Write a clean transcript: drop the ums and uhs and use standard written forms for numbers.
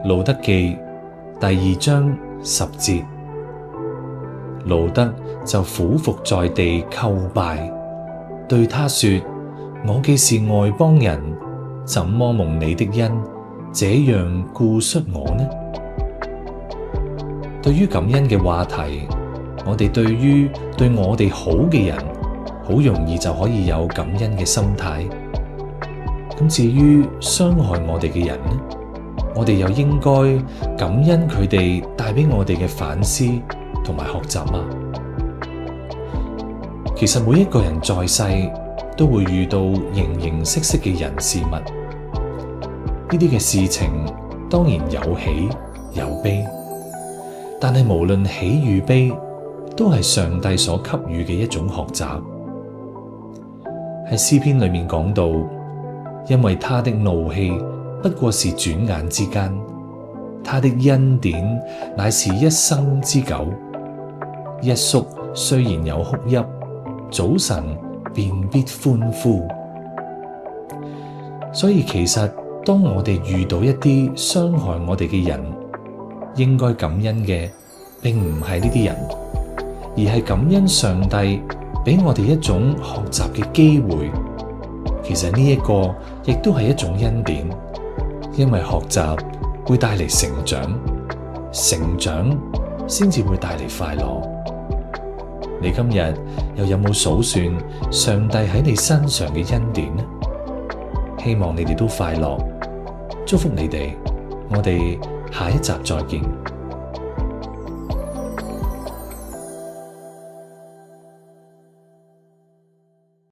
路得記第2章10節，路得就俯伏在地叩拜，對他說：我既是外邦人，怎麼蒙你的恩，這樣顧恤我呢？對於感恩嘅話題，我哋對於對我哋好嘅人，好容易就可以有感恩嘅心態。咁至於傷害我哋嘅人呢，我哋又應該感恩佢哋帶俾我哋嘅反思同埋學習嗎？其實每一個人在世都會遇到形形色色嘅人事物，呢啲嘅事情當然有喜有悲，但係無論喜與悲，都係上帝所給予嘅一種學習。喺詩篇裏面講到，因為他的怒氣不過是轉眼之間，他的恩典乃是一生之久。一宿雖然有哭泣，早晨便必歡呼。所以其實當我哋遇到一啲傷害我哋嘅人，應該感恩嘅並唔係呢啲人，而係感恩上帝俾我哋一種學習嘅機會。其實呢一個亦都係一種恩典，因為學習會帶嚟成長，成長先至會帶嚟快樂。你今日又有冇數算上帝喺你身上嘅恩典呢？希望你哋都快樂，祝福你哋，我哋下一集再見。